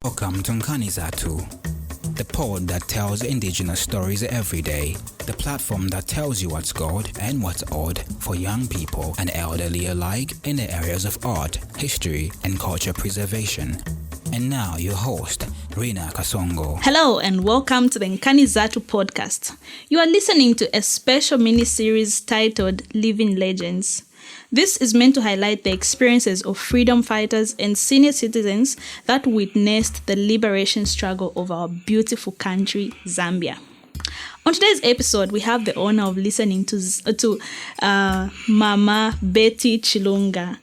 Welcome to Nkanizatu, the pod that tells indigenous stories every day, the platform that tells you what's good and what's odd for young people and elderly alike in the areas of art, history, and culture preservation. And now your host, Rina Kasongo. Hello and welcome to the Nkanizatu podcast. You are listening to a special mini-series titled Living Legends. This is meant to highlight the experiences of freedom fighters and senior citizens that witnessed the liberation struggle of our beautiful country, Zambia. On today's episode, we have the honor of listening to Mama Betty Chilunga.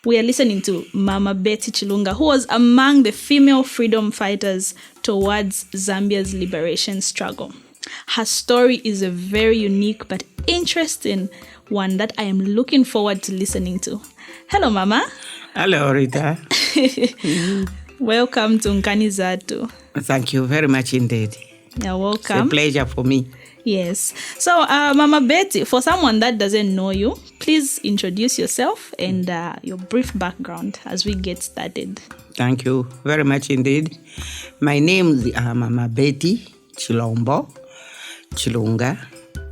We are listening to Mama Betty Chilunga, who was among the female freedom fighters towards Zambia's liberation struggle. Her story is a very unique but interesting one that I am looking forward to listening to. Hello, Mama. Hello, Rita. Welcome to Nkanizatu. Thank you very much indeed. You're welcome. It's a pleasure for me. Yes. So, Mama Betty, for someone that doesn't know you, please introduce yourself and your brief background as we get started. Thank you very much indeed. My name is Mama Betty Chilunga.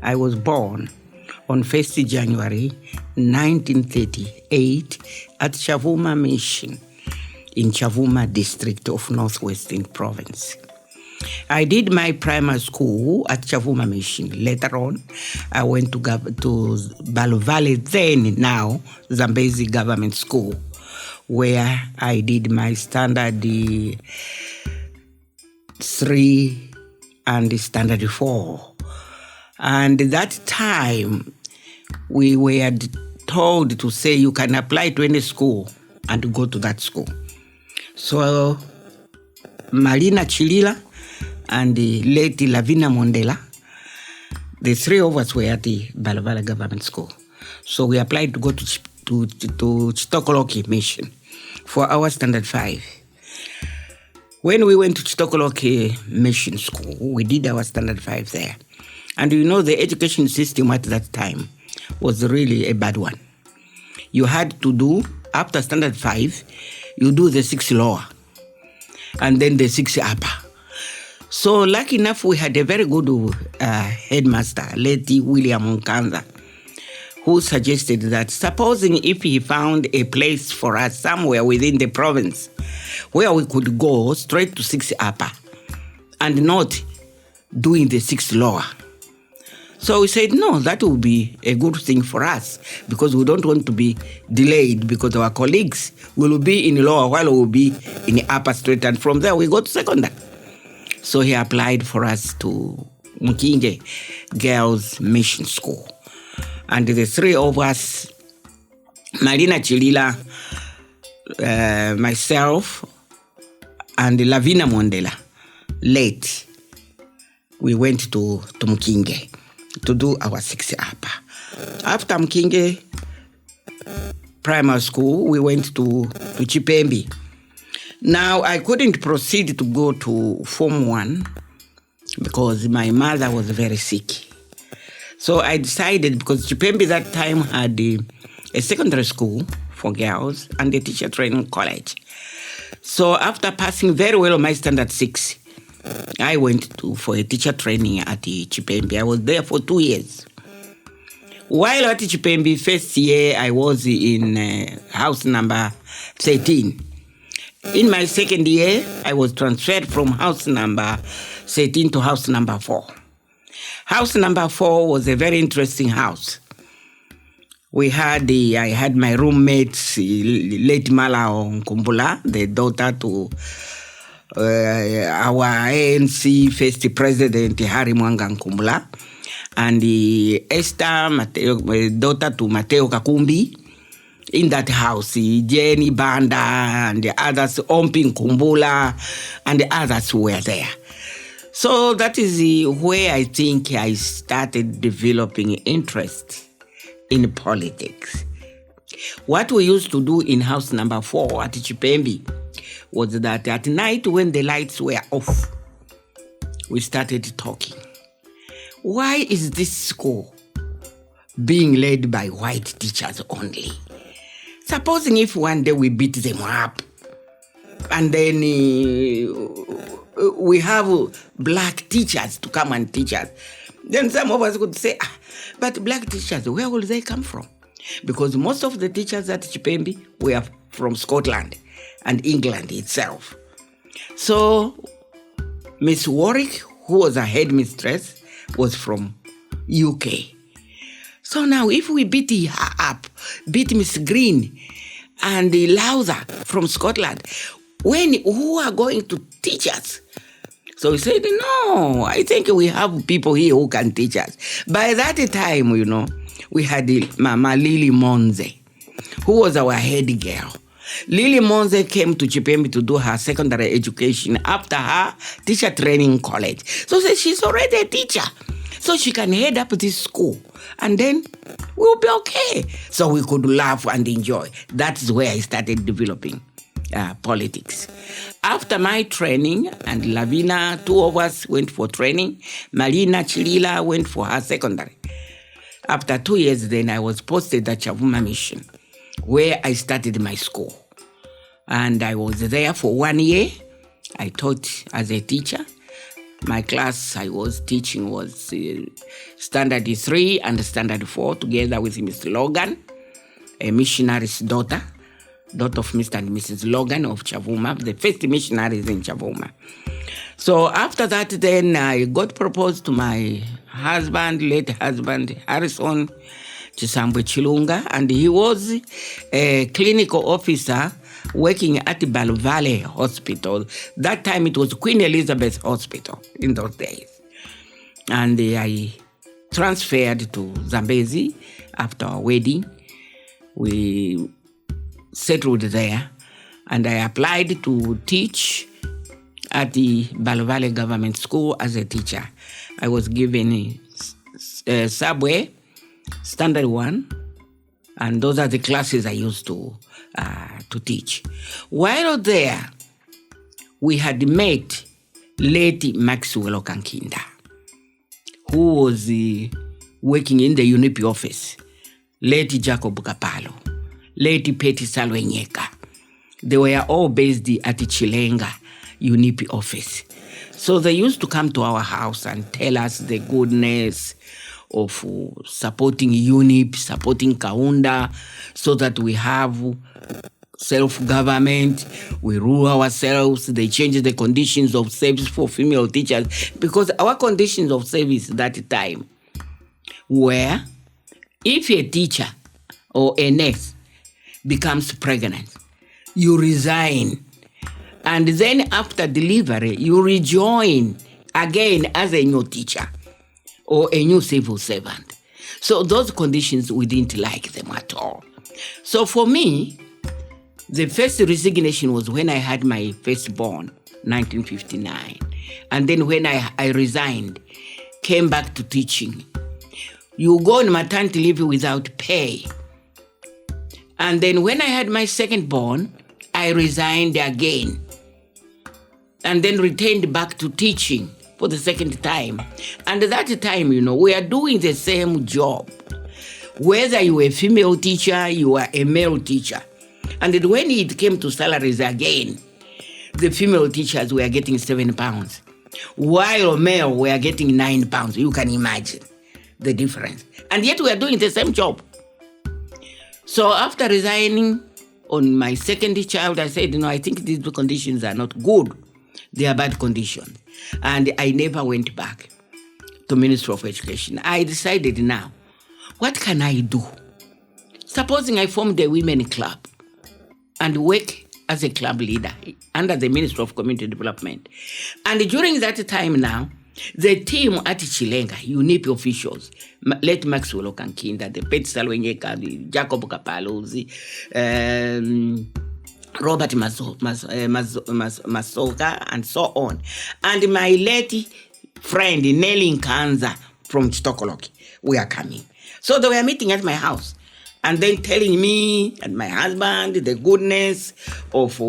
I was born on 1st January 1938 at Chavuma Mission in Chavuma district of Northwestern Province. I did my primary school at Chavuma Mission. Later on, I went to Baluvale, then now Zambezi Government School, where I did my standard 3 and standard 4. And that time, we were told to say you can apply to any school and go to that school. So, Marina Chilila and the late Lavina Mondela, the three of us were at the Balabala Government School. So we applied to go to Chitokoloki Mission for our standard 5. When we went to Chitokoloki Mission School, we did our standard 5 there. And you know, the education system at that time was really a bad one. You had to do, after standard 5, you do the 6 lower and then the 6 upper. So lucky enough, we had a very good headmaster, Lady William Nkanza, who suggested that supposing if he found a place for us somewhere within the province where we could go straight to 6 upper and not doing the 6 lower. So we said, no, that will be a good thing for us because we don't want to be delayed because our colleagues will be in lower while we will be in the upper straight. And from there, we go to secondary. So he applied for us to Mkinge Girls Mission School. And the three of us, Marina Chilila, myself, and Lavina Mondela, late, we went to Mkinge to do our 6 upper. After Mkinge primary school, we went to Chipembi. Now, I couldn't proceed to go to Form 1 because my mother was very sick. So I decided, because Chipembi that time had a secondary school for girls and a teacher training college. So after passing very well on my standard 6, I went for a teacher training at the Chipembi. I was there for 2 years. While at Chipembi, first year, I was in house number 13. In my second year, I was transferred from house number 13 to house number 4. House number 4 was a very interesting house. I had my roommates, late Mala Nkumbula, the daughter to our ANC first president, Harry Mwanga Nkumbula, and Esther, daughter to Mateo Kakumbi. In that house, Jenny Banda and the others, Ompin Kumbula, and the others were there. So that is where I think I started developing interest in politics. What we used to do in house number 4 at Chipembi was that at night when the lights were off, we started talking. Why is this school being led by white teachers only? Supposing if one day we beat them up, And then we have black teachers to come and teach us. Then some of us could say, but black teachers, where will they come from? Because most of the teachers at Chipembi were from Scotland and England itself. So Miss Warwick, who was a headmistress, was from UK. So now if we beat her up, beat Miss Green and Lowther from Scotland, who are going to teach us? So we said, no, I think we have people here who can teach us. By that time, we had Mama Lily Monze, who was our head girl. Lily Monze came to Chipembi to do her secondary education after her teacher training college. So she's already a teacher. So she can head up this school and then we'll be okay. So we could laugh and enjoy. That's where I started developing politics. After my training, and Lavina, two of us went for training. Marina Chilila went for her secondary. After 2 years, then I was posted at Chavuma Mission, where I started my school. And I was there for 1 year. I taught as a teacher. My class I was teaching was Standard 3 and Standard 4, together with Mr. Logan, a missionary's daughter of Mr. and Mrs. Logan of Chavuma, the first missionaries in Chavuma. So after that, then I got proposed to my late husband, Harrison Chilunga, and he was a clinical officer working at the Bal Valley Hospital. That time it was Queen Elizabeth Hospital in those days. And I transferred to Zambezi after our wedding. We settled there, and I applied to teach at the Bal Valley Government School as a teacher. I was given Subway, Standard 1, and those are the classes I used to teach. While there, we had met late Maxwell Okankinda, who was working in the UNIP office, late Jacob Kapalo, late Petty Salwenyeka. They were all based at the Chilenga UNIP office. So they used to come to our house and tell us the goodness of supporting UNIP, supporting Kaunda, so that we have self-government, we rule ourselves. They changed the conditions of service for female teachers, because our conditions of service that time were, if a teacher or a nurse becomes pregnant, you resign. And then after delivery, you rejoin again as a new teacher or a new civil servant. So those conditions, we didn't like them at all. So for me, the first resignation was when I had my firstborn, 1959. And then when I resigned, came back to teaching. You go on maternity leave without pay. And then when I had my second-born, I resigned again. And then returned back to teaching for the second time. And at that time, we are doing the same job. Whether you were a female teacher, you were a male teacher. And then when it came to salaries again, the female teachers were getting £7, while male were getting £9. You can imagine the difference. And yet we are doing the same job. So after resigning on my second child, I said, I think these conditions are not good. They are bad conditions. And I never went back to Ministry of Education. I decided now, what can I do? Supposing I formed a women club and work as a club leader under the Ministry of Community Development. And during that time now, the team at Chilenga, UNIP officials, late Maxwell Okankinda, the Pet Salwenyeka, the Jacob Kapalozi, Robert Masoka, and so on. And my late friend, Nelly Nkanza from Chitokoloki, we are coming. So they were meeting at my house and then telling me and my husband the goodness of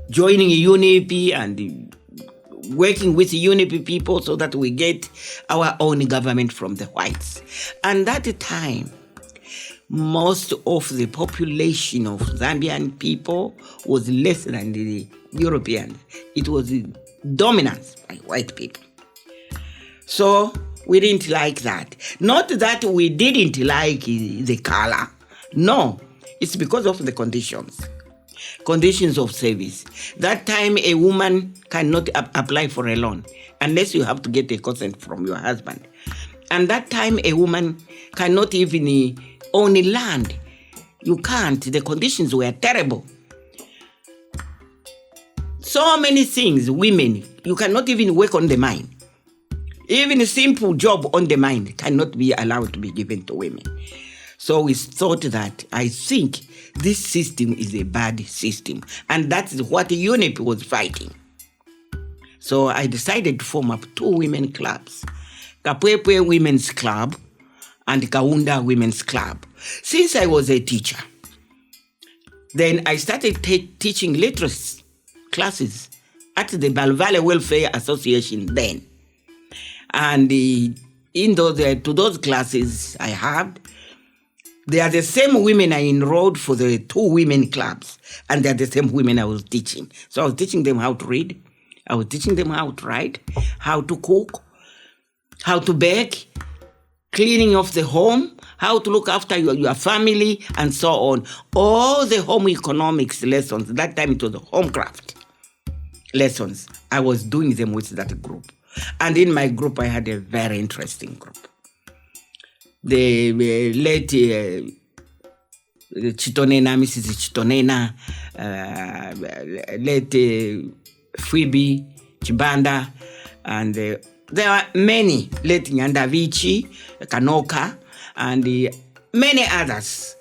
joining UNIP and working with UNIP people so that we get our own government from the whites. And that time, most of the population of Zambian people was less than the Europeans. It was dominance by white people. So we didn't like that. Not that we didn't like the color. No, it's because of the conditions of service. That time a woman cannot apply for a loan unless you have to get a consent from your husband. And that time a woman cannot even own land. You can't. The conditions were terrible. So many things, women, you cannot even work on the mine. Even a simple job on the mine cannot be allowed to be given to women. So we thought that, I think this system is a bad system. And that's what UNEP was fighting. So I decided to form up 2 women clubs. Kapwepwe Women's Club and Kaunda Women's Club. Since I was a teacher, then I started teaching literacy classes at the Balvale Welfare Association then. And to those classes I had, they are the same women I enrolled for the 2 women clubs, and they are the same women I was teaching. So I was teaching them how to read, I was teaching them how to write, how to cook, how to bake, cleaning of the home, how to look after your family, and so on. All the home economics lessons, that time it was homecraft lessons, I was doing them with that group. And in my group, I had a very interesting group. The late Chitonena, Mrs. Chitonena, late Phoebe Chibanda, and there are many, late Nyandavichi, Kanoka, and many others.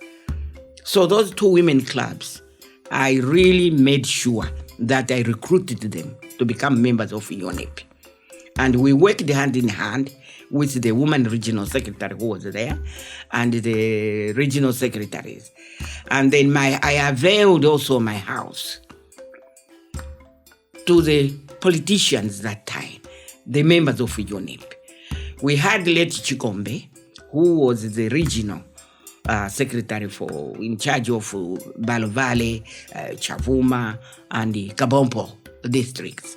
So those 2 women clubs, I really made sure that I recruited them to become members of UNEP. And we worked hand in hand with the woman regional secretary who was there and the regional secretaries. And then I availed also my house to the politicians that time, the members of UNEP. We had late Chikombe, who was the regional secretary in charge of Balo Valley, Chavuma, and the Kabompo districts.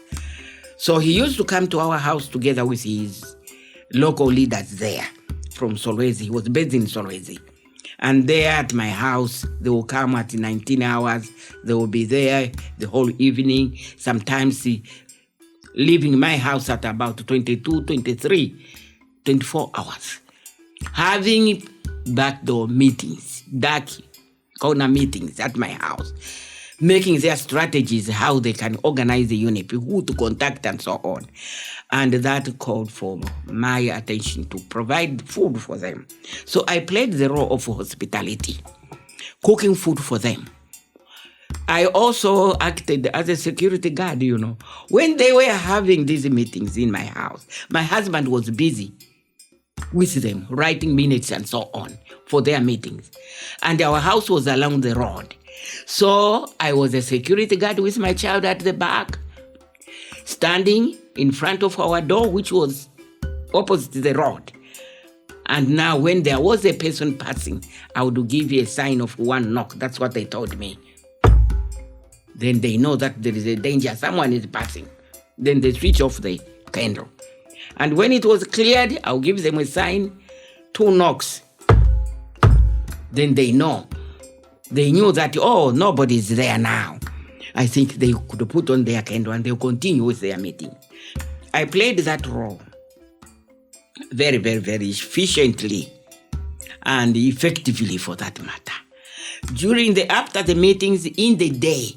So he used to come to our house together with his local leaders there from Solwezi. He was based in Solwezi. And there at my house, they will come at 19 hours. They will be there the whole evening, sometimes leaving my house at about 22, 23, 24 hours. Having backdoor meetings, dark corner meetings at my house, making their strategies, how they can organize the UNEP, who to contact and so on. And that called for my attention to provide food for them. So I played the role of hospitality, cooking food for them. I also acted as a security guard, When they were having these meetings in my house, my husband was busy with them, writing minutes and so on for their meetings. And our house was along the road. So I was a security guard with my child at the back, standing in front of our door, which was opposite the road. And now when there was a person passing, I would give you a sign of 1 knock. That's what they told me. Then they know that there is a danger, someone is passing. Then they switch off the candle. And when it was cleared, I'll give them a sign, 2 knocks. Then they know. They knew that, nobody is there now. I think they could put on their candle and they'll continue with their meeting. I played that role very, very, very efficiently and effectively for that matter. After the meetings in the day,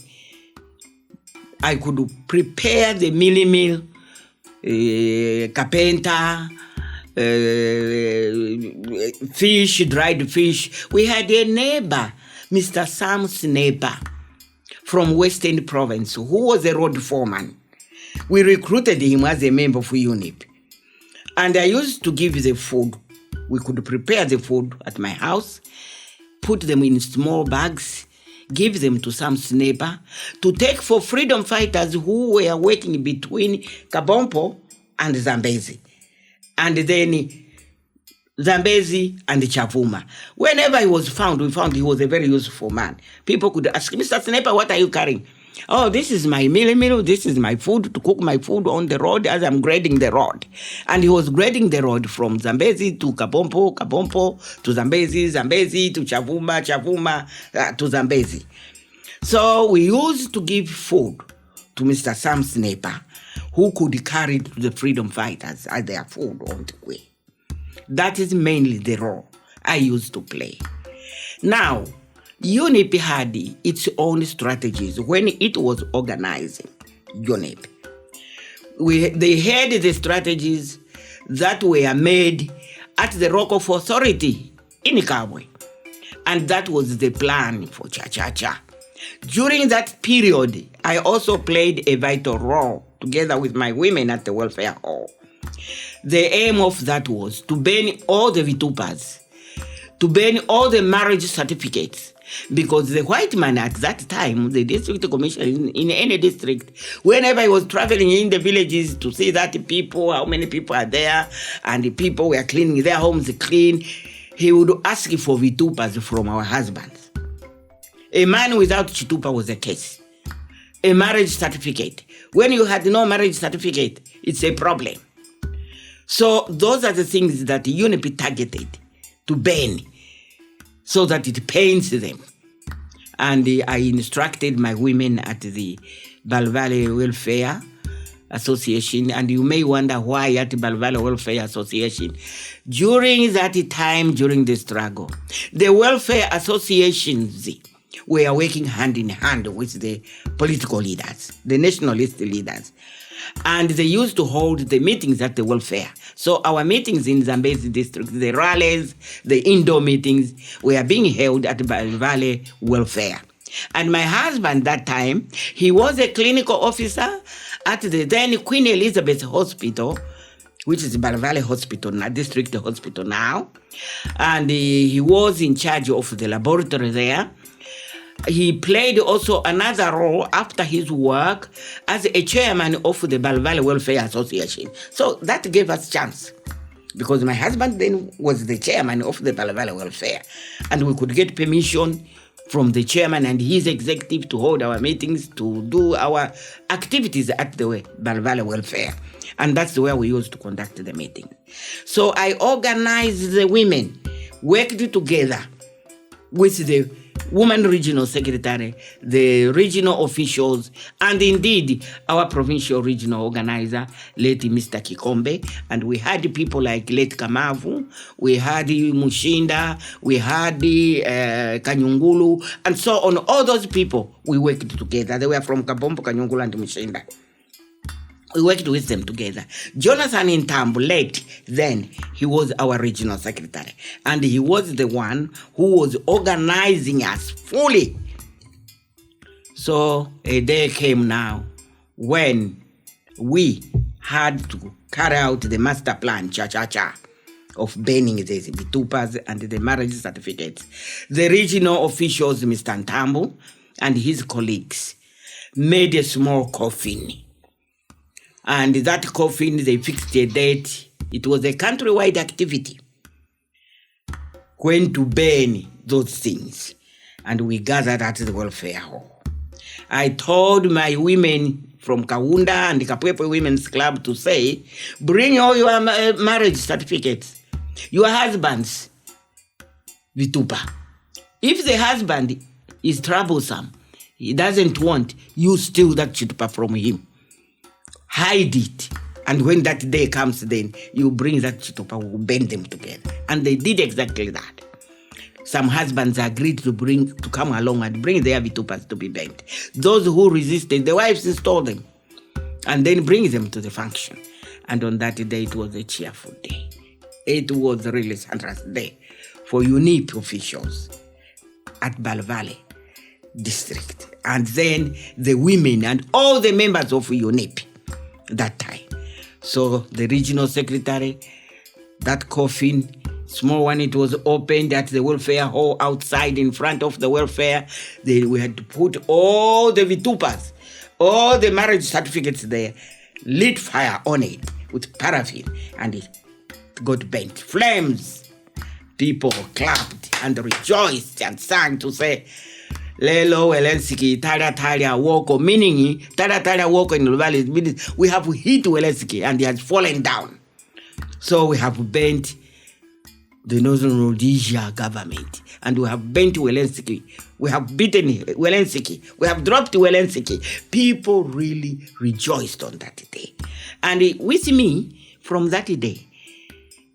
I could prepare the meal, carpenter, fish, dried fish. We had a neighbor, Mr. Sam's neighbor from Western Province, who was a road foreman. We recruited him as a member of UNEP. And I used to give the food. We could prepare the food at my house, put them in small bags, give them to Sam's neighbor to take for freedom fighters who were working between Kabompo and Zambezi. And then Zambezi, and Chavuma. Whenever he was found, we found he was a very useful man. People could ask, Mr. Sniper, what are you carrying? Oh, this is my meal. This is my food, to cook my food on the road as I'm grading the road. And he was grading the road from Zambezi to Kabompo to Zambezi to Chavuma to Zambezi. So we used to give food to Mr. Sam Sniper, who could carry it to the freedom fighters as their food on the way. That is mainly the role I used to play. Now, UNIP had its own strategies when it was organizing UNIP. They had the strategies that were made at the Rock of Authority in Kabwe. And that was the plan for Cha-Cha-Cha. During that period, I also played a vital role together with my women at the welfare hall. The aim of that was to ban all the vitupas, to ban all the marriage certificates, because the white man at that time, the district commissioner in any district, whenever he was traveling in the villages to see that people, how many people are there, and the people were cleaning their homes clean, he would ask for vitupas from our husbands. A man without chitupa was a case. A marriage certificate. When you had no marriage certificate, it's a problem. So those are the things that UNIP targeted to ban so that it pains them. And I instructed my women at the Balvale Welfare Association, and you may wonder why at the Balvale Welfare Association. During that time, during the struggle, the welfare associations were working hand in hand with the political leaders, the nationalist leaders. And they used to hold the meetings at the welfare. So our meetings in Zambezi district, the rallies, the indoor meetings, were being held at Valley Welfare. And my husband that time, he was a clinical officer at the then Queen Elizabeth Hospital, which is Valley Hospital, district hospital now. And he was in charge of the laboratory there. He played also another role after his work as a chairman of the Balvale Welfare Association. So that gave us chance, because my husband then was the chairman of the Balvale Welfare, and we could get permission from the chairman and his executive to hold our meetings, to do our activities at the Balvale Welfare. And that's where we used to conduct the meeting. So I organized the women, worked together with the woman regional secretary, the regional officials, and indeed our provincial regional organizer, late Mr. Kikombe. And we had people like late Kamavu, we had Mushinda, we had Kanyungulu, and so on. All those people, we worked together. They were from Kabombo, Kanyungulu, and Mushinda. We worked with them together. Jonathan Ntambu, late then, he was our regional secretary. And he was the one who was organizing us fully. So a day came now when we had to carry out the master plan, Cha-Cha-Cha, of banning the vitupas and the marriage certificates. The regional officials, Mr. Ntambu and his colleagues, made a small coffin. And that coffin, they fixed a date. It was a countrywide activity when to ban those things. And we gathered at the welfare hall. I told my women from Kaunda and the Kapwepe Women's Club to say, bring all your marriage certificates, your husband's vitupa. If the husband is troublesome, he doesn't want, you steal that vitupa from him. Hide it. And when that day comes, then you bring that chitupa, we'll bend them together. And they did exactly that. Some husbands agreed to come along and bring their vitupas to be bent. Those who resisted, the wives installed them and then bring them to the function. And on that day, it was a cheerful day. It was really Sandra's day for UNIP officials at Balvale district. And then the women and all the members of UNIP that time. So the regional secretary, that coffin, small one, it was opened at the welfare hall outside in front of the welfare. We had to put all the vitupas, all the marriage certificates there, lit fire on it with paraffin, and it got bent. Flames people clapped and rejoiced and sang to say, Lelo Welensky, Talia Woko, meaning Talia Woko in the valley, we have hit Welensky and he has fallen down. So we have bent the Northern Rhodesia government and we have bent Welensky. We have beaten Welensky. We have dropped Welensky. People really rejoiced on that day. And with me, from that day,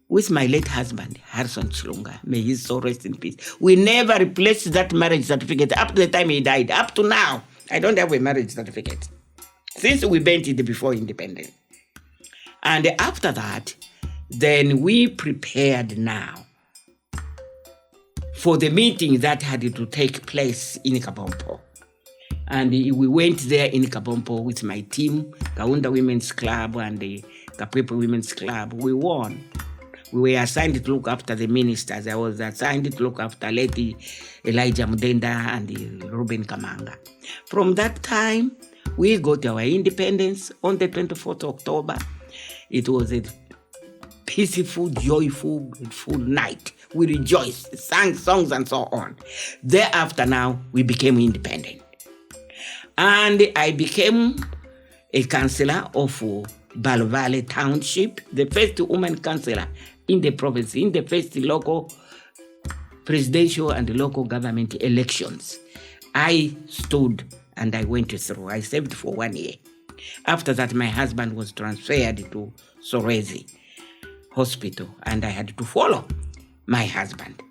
with my late husband, Harrison Chilunga, may his soul rest in peace, we never replaced that marriage certificate up to the time he died. Up to now, I don't have a marriage certificate. Since we bent it before independence. And after that, then we prepared now for the meeting that had to take place in Kabompo. And we went there in Kabompo with my team, Kaunda Women's Club and the Kapepo Women's Club. We won. We were assigned to look after the ministers. I was assigned to look after Lady Elijah Mudenda and Ruben Kamanga. From that time, we got our independence on the 24th of October. It was a peaceful, joyful, grateful night. We rejoiced, sang songs and so on. Thereafter now, we became independent. And I became a councillor of Balo Valley Township, the first woman councillor in the province, in the first local presidential and local government elections. I stood and I went through. I served for 1 year. After that, my husband was transferred to Sorezi Hospital and I had to follow my husband.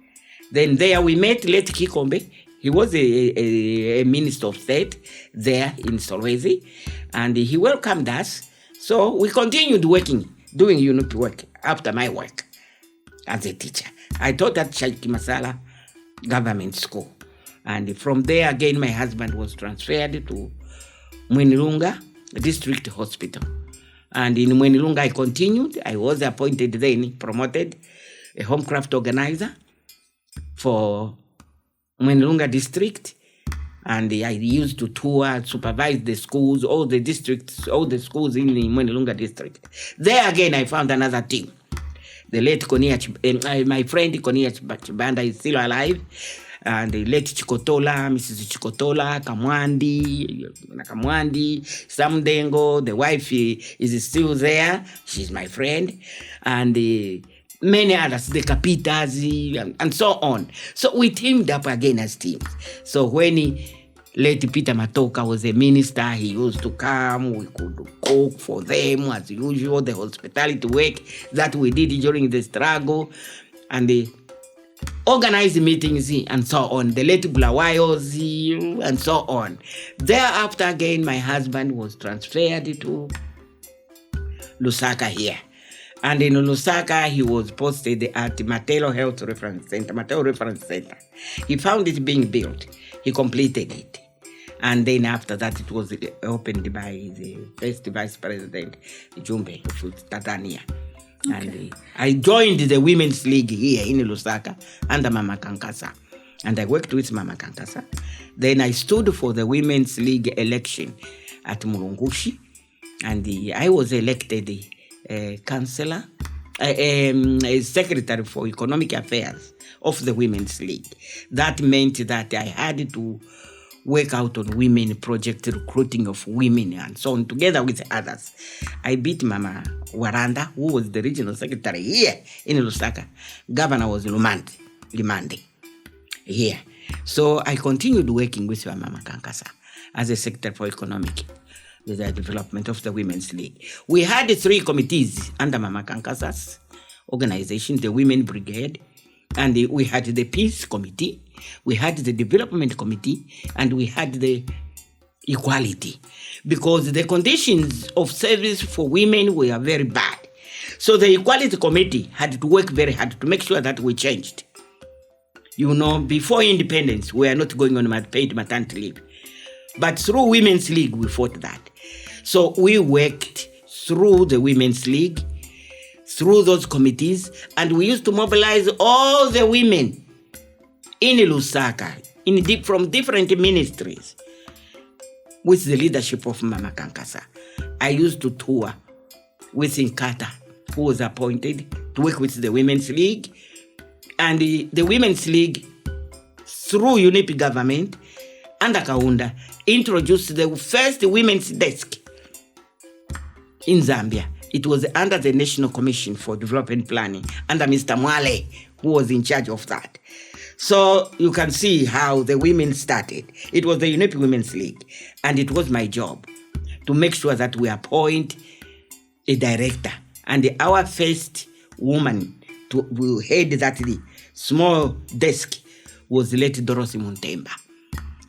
Then there we met late Kikombe. He was a minister of state there in Solwezi and he welcomed us. So we continued working, doing UNUP work after my work as a teacher. I taught at Shaiki Masala Government School. And from there again, my husband was transferred to Mwenilunga District Hospital. And in Mwenilunga, I continued. I was appointed then, promoted, a homecraft organizer for Mwenilunga District. And I used to tour, supervise the schools, all the districts, all the schools in the Mwenilunga district. There again, I found another team. The late my friend Konia Chibanda is still alive. And the late Chikotola, Mrs. Chikotola, Kamwandi, Samdengo, the wife is still there. She's my friend. And many others, the Kapitas, and so on. So we teamed up again as teams. So when late Peter Matoka was a minister, he used to come, we could cook for them as usual, the hospitality work that we did during the struggle, and the organized meetings and so on, the late Bulawayos and so on. Thereafter again, my husband was transferred to Lusaka here. And in Lusaka, he was posted at Matelo Health Reference Center, Matelo Reference Center. He found it being built. He completed it. And then after that, it was opened by the first Vice President, Jumbe of Tanzania. Okay. And I joined the Women's League here in Lusaka under Mama Kankasa. And I worked with Mama Kankasa. Then I stood for the Women's League election at Murungushi. And I was elected councillor, a secretary for economic affairs of the Women's League. That meant that I had to work out on women project, recruiting of women and so on, together with others. I beat Mama Waranda, who was the regional secretary here in Lusaka. Governor was Limande here. So I continued working with Mama Kankasa as a secretary for economic, the development of the Women's League. We had 3 committees under Mama Kankasa's organization, the Women Brigade, and we had the Peace Committee, we had the Development Committee, and we had the Equality, because the conditions of service for women were very bad. So the Equality Committee had to work very hard to make sure that we changed. You know, before independence, we are not going on paid maternity leave. But through Women's League, we fought that. So we worked through the Women's League, through those committees, and we used to mobilize all the women in Lusaka, from different ministries, with the leadership of Mama Kankasa. I used to tour with Nkata, who was appointed to work with the Women's League, And the Women's League, through UNIP government, under Kaunda, introduced the first women's desk in Zambia. It was under the National Commission for Development Planning, under Mr. Mwale, who was in charge of that. So you can see how the women started. It was the UNIP Women's League, and it was my job to make sure that we appoint a director. And our first woman to head that small desk was Lady Dorothy Muntemba.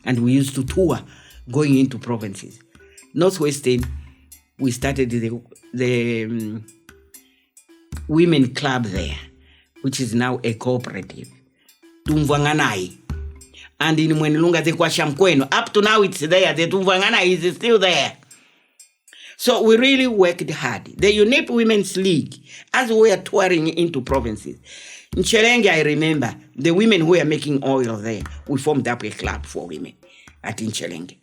And we used to tour going into provinces. Northwestern, we started the women club there, which is now a cooperative. Tumvanganai. And in Mwenilunga, the Kwashamkweno, up to now it's there. The Tumvanganai is still there. So we really worked hard. The UNIP Women's League, as we were touring into provinces, in Chilunga, I remember, the women who were making oil there, we formed up a club for women at Chilunga.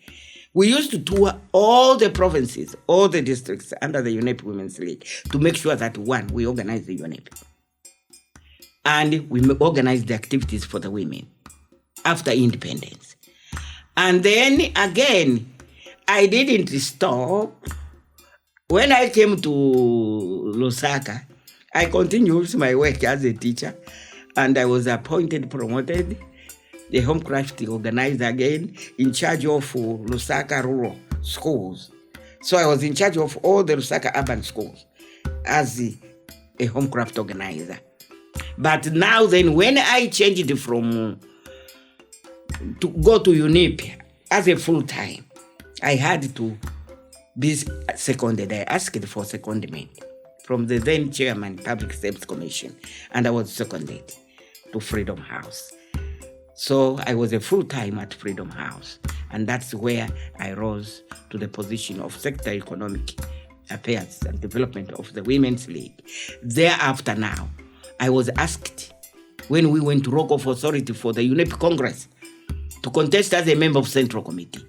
We used to tour all the provinces, all the districts under the UNIP Women's League to make sure that, one, we organize the UNIP. And we organized the activities for the women after independence. And then again, I didn't stop. When I came to Lusaka, I continued my work as a teacher, and I was promoted, the Homecraft organizer again, in charge of Lusaka rural schools. So I was in charge of all the Lusaka urban schools as a Homecraft organizer. But now then, when I changed from to go to UNIP as a full-time, I had to be seconded. I asked for secondment from the then chairman, Public Service Commission, and I was seconded to Freedom House. So I was a full-time at Freedom House, and that's where I rose to the position of Secretary Economic Affairs and Development of the Women's League. Thereafter now, I was asked, when we went to Rock of Authority for the UNIP Congress, to contest as a member of Central Committee.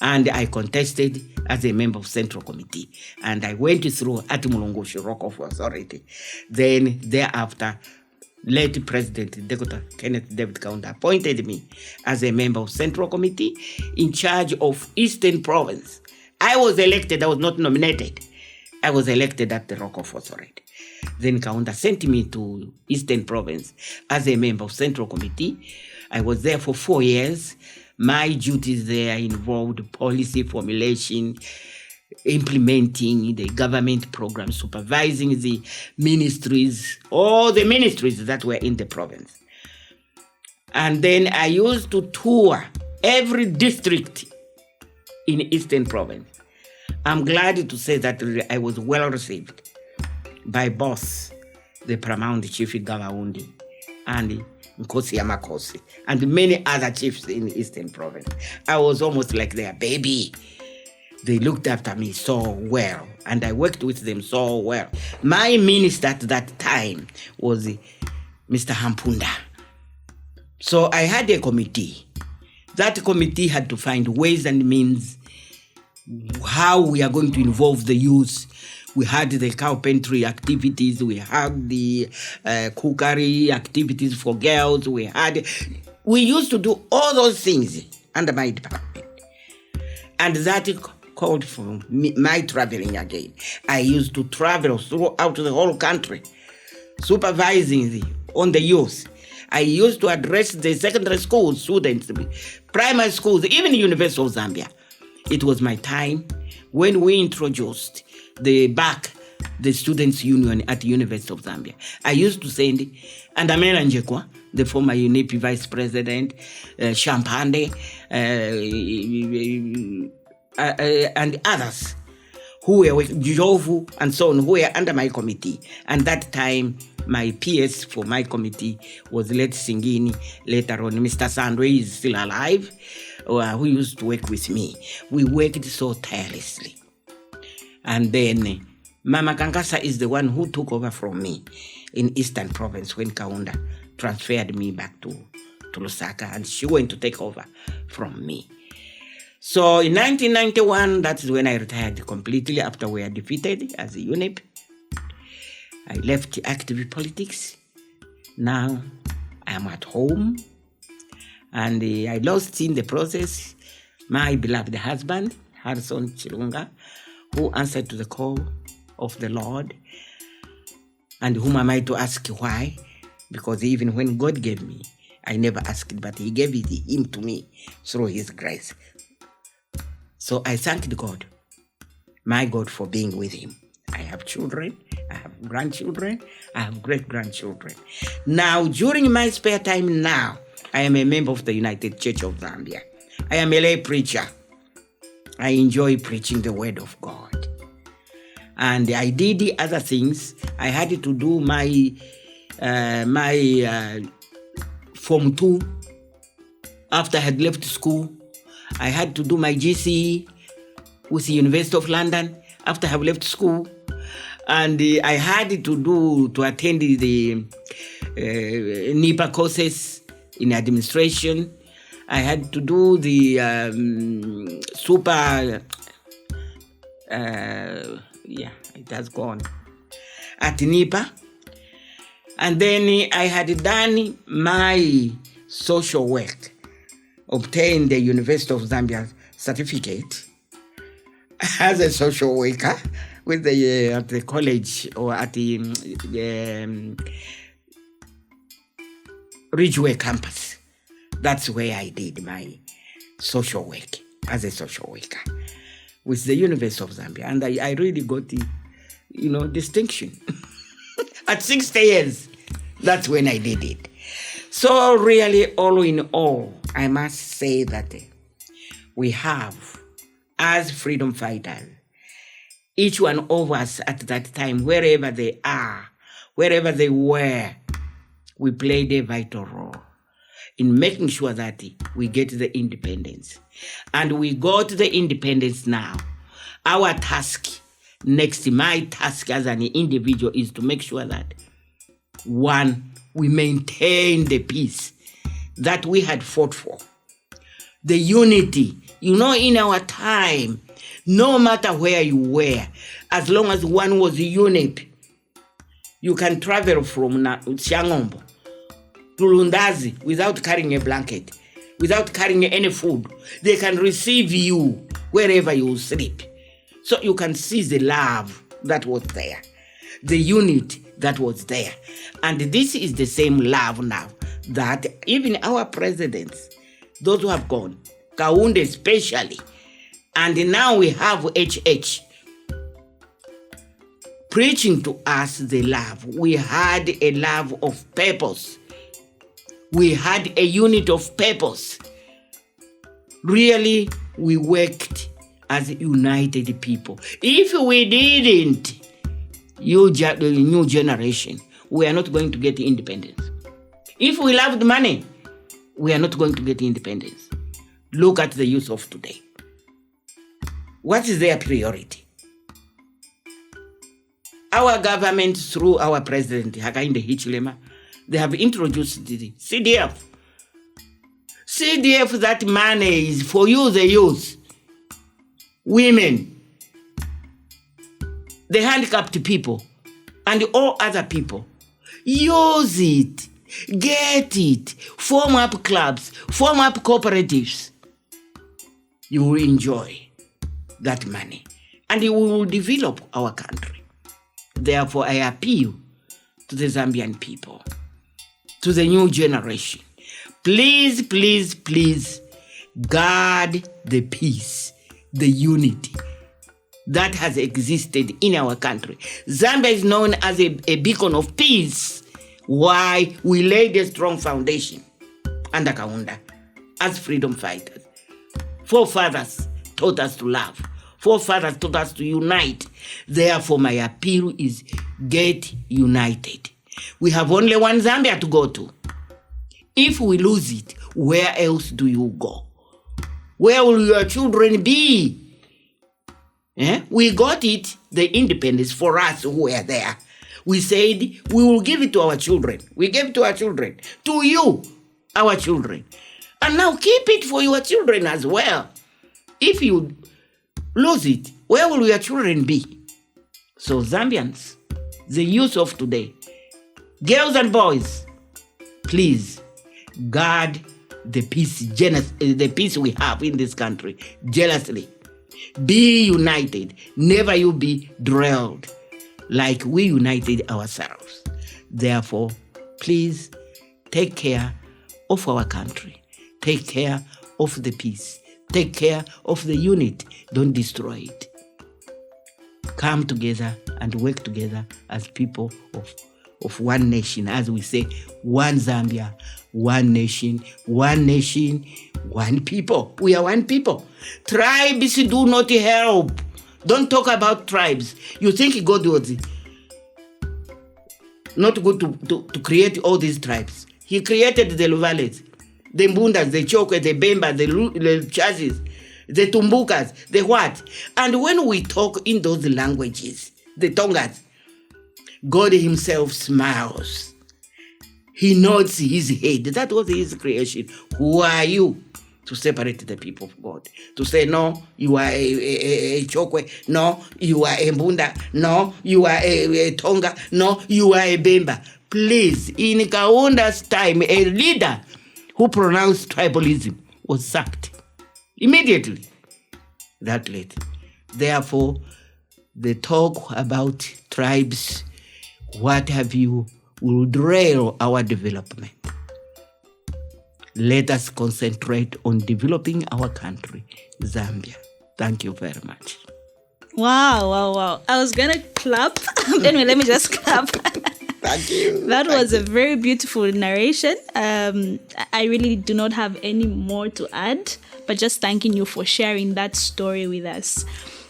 And I contested as a member of Central Committee. And I went through at Mulongoshi Rock of Authority. Then thereafter, late President Dr. Kenneth David Kaunda appointed me as a member of Central Committee in charge of Eastern Province. I was elected, I was not nominated. I was elected at the Rock of Authority. Then Kaunda sent me to Eastern Province as a member of Central Committee. I was there for 4 years. My duties there involved policy formulation, implementing the government program, supervising the ministries, all the ministries that were in the province. And then I used to tour every district in Eastern Province. I'm glad to say that I was well received by both the Paramount Chief Gawaundi and Nkosi Yamakosi and many other chiefs in the Eastern Province. I was almost like their baby. They looked after me so well, and I worked with them so well. My minister at that time was Mr. Hampunda. So I had a committee. That committee had to find ways and means how we are going to involve the youth. We had the carpentry activities, we had the cookery activities for girls, we used to do all those things under my department. And that called for my traveling again. I used to travel throughout the whole country, supervising on the youth. I used to address the secondary school students, primary schools, even the University of Zambia. It was my time when we introduced the Students' Union at the University of Zambia. I used to send Andamela Njekwa, the former UNIP Vice President, Shampande, and others who were with Jovu and so on, who were under my committee. And that time, my PS for my committee was Let Singini. Later on, Mr. Sandwe is still alive, who used to work with me. We worked so tirelessly. And then Mama Kankasa is the one who took over from me in Eastern Province when Kaunda transferred me back to Lusaka, and she went to take over from me. So in 1991, that's when I retired completely after we were defeated as a UNIP. I left active politics. Now I am at home. And I lost in the process my beloved husband, Harrison Chilunga, who answered to the call of the Lord. And whom am I to ask why? Because even when God gave me, I never asked, but he gave him to me through his grace. So I thanked God, my God, for being with him. I have children, I have grandchildren, I have great-grandchildren. Now, during my spare time now, I am a member of the United Church of Zambia. I am a lay preacher. I enjoy preaching the word of God. And I did the other things. I had to do my Form 2 after I had left school. I had to do my GCE with the University of London after I have left school. And I had to attend the NIPA courses in administration. I had to do the it has gone at NIPA. And then I had done my social work, obtained the University of Zambia certificate as a social worker with at the college or at the Ridgeway campus. That's where I did my social work as a social worker with the University of Zambia. And I really got the, distinction. At 60 years, that's when I did it. So really, all in all, I must say that we have, as freedom fighters, each one of us at that time, wherever they are, wherever they were, we played a vital role in making sure that we get the independence. And we got the independence now. Our task, my task as an individual is to make sure that, one, we maintain the peace that we had fought for. The unity. In our time, no matter where you were, as long as one was a unit, you can travel from Siangombo to Lundazi without carrying a blanket, without carrying any food. They can receive you wherever you sleep. So you can see the love that was there, the unity that was there. And this is the same love now that even our presidents, those who have gone, Kaunda especially, and now we have HH preaching to us the love. We had a love of purpose. We had a unit of purpose. Really, we worked as united people. If we didn't, the new generation, we are not going to get independence. If we loved money, we are not going to get independence. Look at the youth of today. What is their priority? Our government, through our president, Hakainde Hichilema, they have introduced the CDF. CDF, that money is for you, the youth, women, the handicapped people, and all other people. Use it. Get it. Form up clubs. Form up cooperatives. You will enjoy that money. And we will develop our country. Therefore, I appeal to the Zambian people, to the new generation. Please, please, please guard the peace, the unity that has existed in our country. Zambia is known as a beacon of peace. Why? We laid a strong foundation under Kaunda as freedom fighters. Forefathers taught us to love. Forefathers taught us to unite. Therefore, my appeal is get united. We have only one Zambia to go to. If we lose it, where else do you go? Where will your children be? We got it, the independence for us who were there. We said we will give it to our children. We gave it to our children. To you, our children. And now keep it for your children as well. If you lose it, where will your children be? So Zambians, the youth of today, girls and boys, please guard the peace we have in this country jealously. Be united. Never you be drilled like we united ourselves. Therefore, please take care of our country. Take care of the peace. Take care of the unit. Don't destroy it. Come together and work together as people of one nation. As we say, one Zambia, one nation, one people. We are one people. Tribes do not help. Don't talk about tribes. You think God was not good to create all these tribes. He created the Luvalets, the Mbundas, the Chokwe, the Bemba, the Chazis, the Tumbukas, the what. And when we talk in those languages, the Tongas, God himself smiles. He nods his head. That was his creation. Who are you to separate the people of God? To say, no, you are a Chokwe. No, you are a Mbunda. No, you are a Tonga. No, you are a Bemba. Please, in Kaunda's time, a leader who pronounced tribalism was sacked immediately. That late. Therefore, the talk about tribes, what have you, will derail our development. Let us concentrate on developing our country, Zambia. Thank you very much. Wow. I was going to clap. Anyway, let me just clap. Thank you. That was a very beautiful narration. I really do not have any more to add, but just thanking you for sharing that story with us.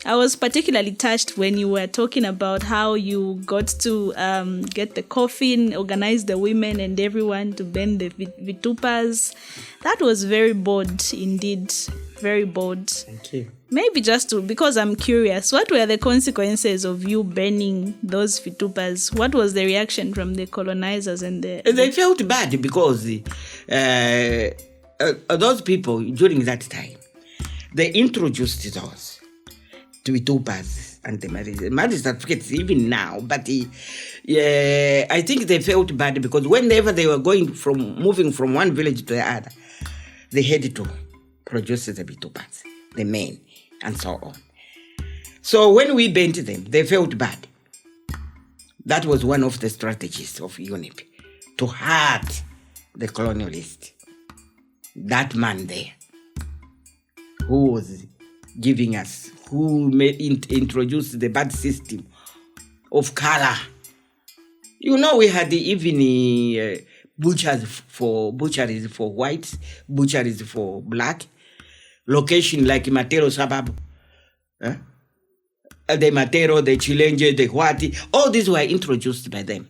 I was particularly touched when you were talking about how you got to get the coffin, organize the women and everyone to bend the vitupas. That was very bold indeed. Very bold. Thank you. Maybe because I'm curious, what were the consequences of you burning those vitupas? What was the reaction from the colonizers and They felt bad because those people during that time, they introduced those vitupas and the marriage certificates even now. But I think they felt bad because whenever they were moving from one village to the other, they had to produce the vitupas, the men, and so on. So when we bent them, they felt bad. That was one of the strategies of UNIP, to hurt the colonialist. That man there, who was giving us, who introduced the bad system of color. You know, we had even butcheries for whites, butcheries for black, location like Matero suburb, the Matero, the Chilenge, the Huati, all these were introduced by them.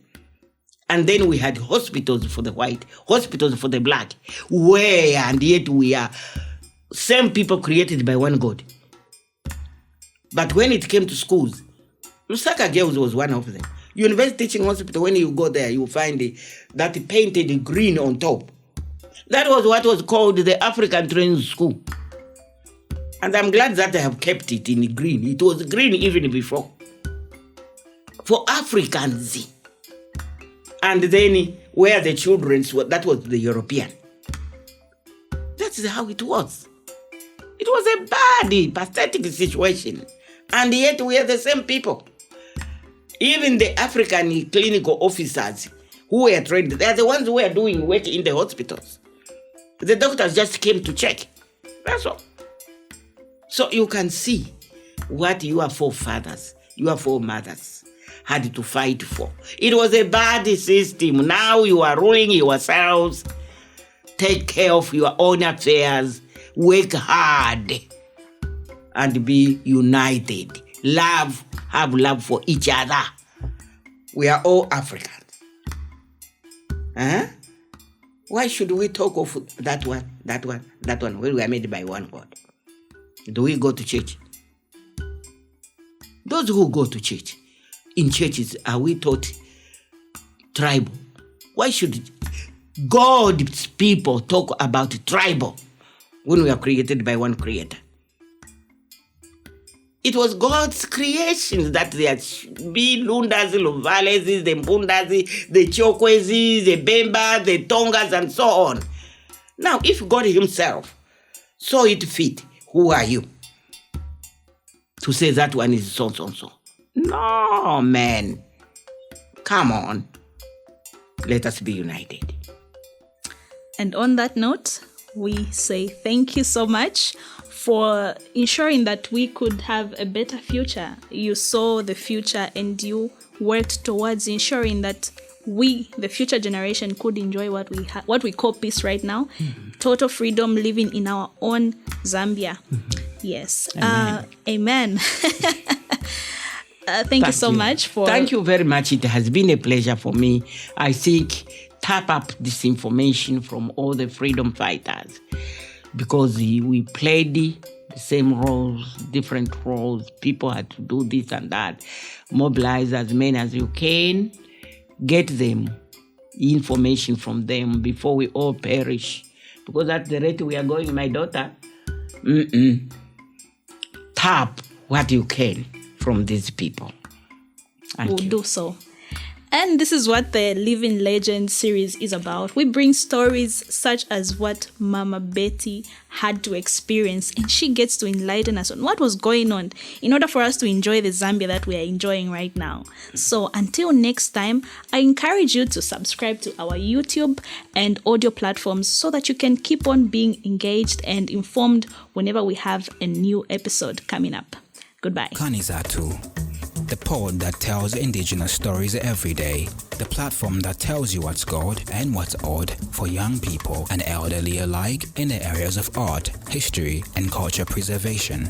And then we had hospitals for the white, hospitals for the black, and yet we are same people created by one God. But when it came to schools, Lusaka Girls was one of them. University Teaching Hospital, when you go there, you find that painted green on top. That was what was called the African Training School. And I'm glad that I have kept it in green. It was green even before. For Africans. And then where the children, that was the European. That's how it was. It was a bad, pathetic situation. And yet we are the same people. Even the African clinical officers who were trained, they are the ones who were doing work in the hospitals. The doctors just came to check. That's all. So you can see what your forefathers, your foremothers had to fight for. It was a bad system. Now you are ruling yourselves. Take care of your own affairs. Work hard. And be united. Have love for each other. We are all Africans. Why should we talk of that one, when we are made by one God? Do we go to church? Those who go to church, in churches, are we taught tribal? Why should God's people talk about tribal when we are created by one creator? It was God's creations that there be Lundas, Luvales, the Mbundas, the Chokwezi, the Bemba, the Tongas, and so on. Now, if God himself saw it fit, who are you to say that one is so? No, man. Come on. Let us be united. And on that note, we say thank you so much for ensuring that we could have a better future. You saw the future and you worked towards ensuring that we, the future generation, could enjoy what we call peace right now. Total freedom, living in our own Zambia. Yes. Amen. Thank you so much for... Thank you very much. It has been a pleasure for me. I think tap up this information from all the freedom fighters, because we played the same roles, different roles. People had to do this and that. Mobilize as many as you can. Get them information from them before we all perish. Because at the rate we are going, my daughter, tap what you can from these people. We'll do so. And this is what the Living Legends series is about. We bring stories such as what Mama Betty had to experience, and she gets to enlighten us on what was going on in order for us to enjoy the Zambia that we are enjoying right now. So until next time, I encourage you to subscribe to our YouTube and audio platforms so that you can keep on being engaged and informed whenever we have a new episode coming up. Goodbye. Kanizatu, the pod that tells indigenous stories every day, the platform that tells you what's good and what's odd for young people and elderly alike in the areas of art, history, and culture preservation.